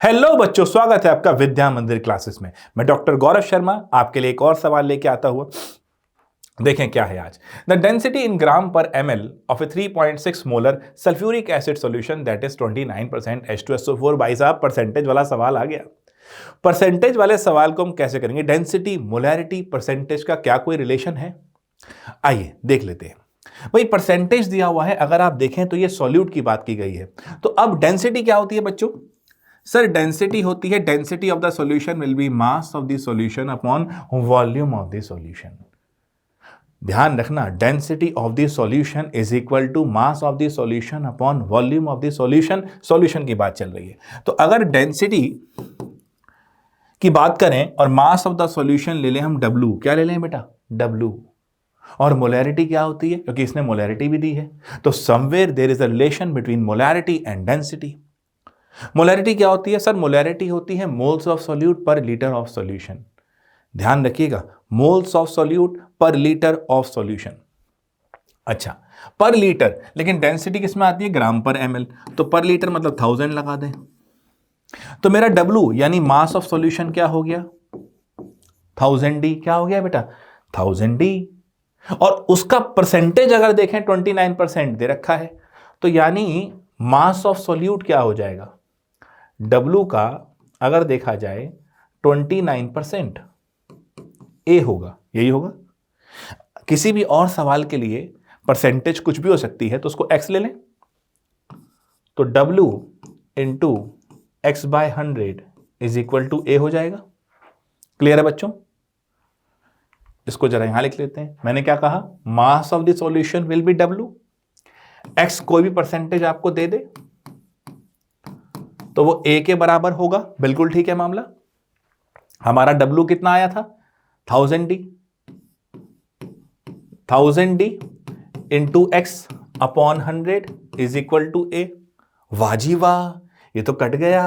Hello बच्चों, स्वागत है आपका विद्या मंदिर क्लासेस में। मैं डॉक्टर गौरव शर्मा आपके लिए एक और सवाल लेके आता हुआ। देखें क्या है आज। द डेंसिटी इन ग्राम पर ml of A 3.6 molar sulphuric acid solution that is 29% H2SO4। भाई साहब, परसेंटेज वाला सवाल आ गया। परसेंटेज वाले सवाल को हम कैसे करेंगे? डेंसिटी, मोलैरिटी, परसेंटेज का क्या कोई रिलेशन है? आइए देख लेते हैं। भाई परसेंटेज दिया हुआ है, अगर आप देखें तो ये सॉल्यूट की बात की गई है। तो अब डेंसिटी क्या होती है बच्चों? सर डेंसिटी होती है, density of the solution will be mass of the solution upon volume of the solution. ध्यान रखना, density of the solution is equal to mass of the solution upon volume of the solution. Solution की बात चल रही है, तो अगर density की बात करें और मास ऑफ द सॉल्यूशन ले लें हम W, क्या ले लें बेटा? W। और मोलैरिटी क्या होती है, क्योंकि इसने मोलैरिटी भी दी है, तो somewhere there is a relation between molarity and density. Molarity क्या होती है? सर मोलैरिटी होती है moles of solute per litre of solution. ध्यान रखिएगा, moles of solute per litre of solution. अच्छा, पर लीटर, लेकिन डेंसिटी किसमें आती है? ग्राम पर ml। तो पर लीटर मतलब 1000 लगा दें, तो मेरा W यानी मास ऑफ सॉल्यूशन क्या हो गया? 1000D। क्या हो गया बेटा? 1000D। और उसका परसेंटेज अगर देखें 29% दे रखा है, तो यानी मास ऑफ सॉल्यूट क्या हो जाएगा? W का अगर देखा जाए 29% A होगा, यही होगा। किसी भी और सवाल के लिए परसेंटेज कुछ भी हो सकती है, तो उसको x ले लें, तो W into x by 100 is equal to A हो जाएगा। क्लियर है बच्चों? इसको जरा यहां लिख लेते हैं। मैंने क्या कहा? मास of the solution will B W। x कोई भी परसेंटेज आपको दे दे तो वो A के बराबर होगा। बिल्कुल ठीक है मामला। हमारा W कितना आया था? 1000D। 1000D into x upon 100 is equal to A। वाह जी वाह, ये तो कट गया,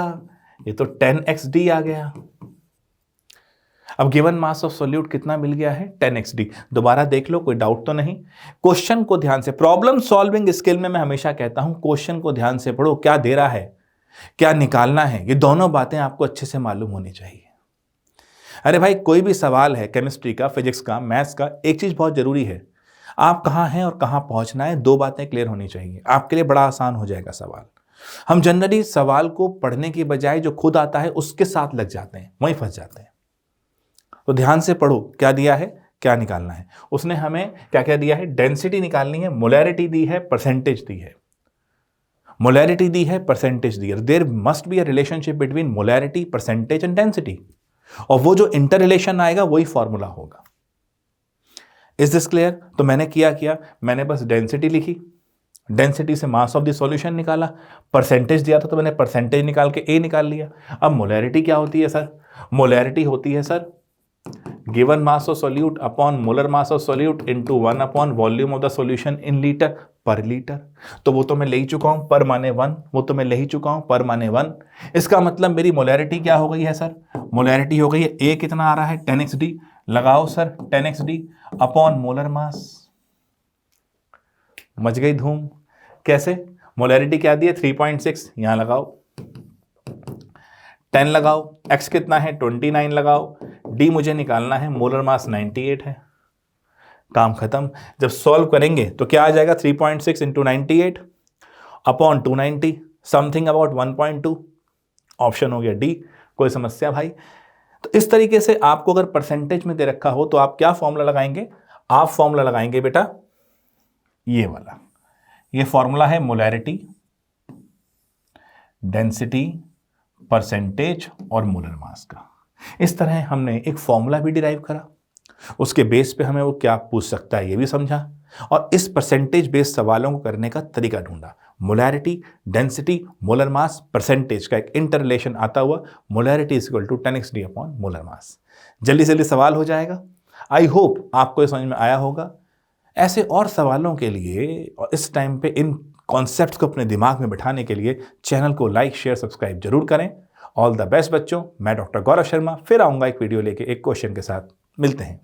ये तो 10xD आ गया। अब गिवन मास ऑफ सॉल्यूट कितना मिल गया है? 10xD। दोबारा देख लो, कोई डाउट तो नहीं। क्वेश्चन को ध्यान से, प्रॉब्लम सॉल्विंग स्किल में मैं हमेशा कहता हूं क्वेश्चन को ध्यान से पढ़ो, क्या दे रहा है, क्या निकालना है, ये दोनों बातें आपको अच्छे से मालूम होनी चाहिए। अरे भाई, कोई भी सवाल है केमिस्ट्री का, फिजिक्स का, मैथ्स का, एक चीज बहुत जरूरी है, आप कहां हैं और कहां पहुंचना है, दो बातें क्लियर होनी चाहिए। आपके लिए बड़ा आसान हो जाएगा सवाल। हम जनरली सवाल को पढ़ने की बजाय जो खुद आता है उसके साथ लग जाते हैं, वहीं फंस जाते हैं। तो ध्यान से पढ़ो, क्या दिया है, क्या निकालना है। उसने हमें क्या क्या दिया है? डेंसिटी निकालनी है, मोलैरिटी दी है, परसेंटेज दी है। मोलैरिटी दी है, परसेंटेज दी है। There must be a relationship between molarity, percentage and density, और वो जो इंटर रिलेशन आएगा वही फॉर्मूला होगा। Is this clear? तो मैंने क्या मैंने बस डेंसिटी लिखी, डेंसिटी से मास ऑफ द सॉल्यूशन निकाला, परसेंटेज दिया था तो मैंने परसेंटेज निकाल के A निकाल लिया। अब मोलैरिटी क्या होती है सर? मोलैरिटी होती है sir given mass of solute upon molar mass of solute into 1 upon volume of the solution in litre पर लीटर। तो वो तो मैं ले ही चुका हूं, पर माने 1, वो तो मैं ले ही चुका हूं, पर माने 1। इसका मतलब मेरी मोलैरिटी क्या हो गई है सर? मोलैरिटी हो गई है A कितना आ रहा है? 10xD। लगाओ सर 10xD अपॉन मोलर मास। मच गई धूम। कैसे? मोलैरिटी क्या दी है? 3.6, यहां लगाओ 10 लगाओ, x कितना है? 29 लगाओ, D मुझे निकालना है, मोलर मास 98 है। काम खत्म। जब सॉल्व करेंगे तो क्या आ जाएगा? 3.6 into 98 upon 290, something about 1.2। Option हो गया D। कोई समस्या भाई? तो इस तरीके से आपको अगर परसेंटेज में दे रखा हो तो आप क्या फॉर्मूला लगाएंगे? आप फॉर्मूला लगाएंगे बेटा ये वाला। ये फॉर्मूला है मोलैरिटी, डेंसिटी, परसेंटेज और मोलर मास का। इस तरह हमने एक फॉर्मूला भी डिराइव करा, उसके बेस पे हमें वो क्या पूछ सकता है ये भी समझा, और इस परसेंटेज बेस्ड सवालों को करने का तरीका ढूंढा। Molarity, density, molar mass, percentage का एक इंटर रिलेशन आता हुआ, molarity is equal to 10xD upon molar mass. जल्दी जल्दी सवाल हो जाएगा। आई होप आपको ये समझ में आया होगा। ऐसे और सवालों के लिए और इस टाइम पे इन कॉन्सेप्ट्स को अपने दिमाग में बिठाने के लिए चैनल को लाइक, शेयर, सब्सक्राइब जरूर करें। ऑल द बेस्ट बच्चों। मैं डॉक्टर गौरव शर्मा फिर आऊंगा एक वीडियो लेके एक क्वेश्चन के साथ। मिलते हैं।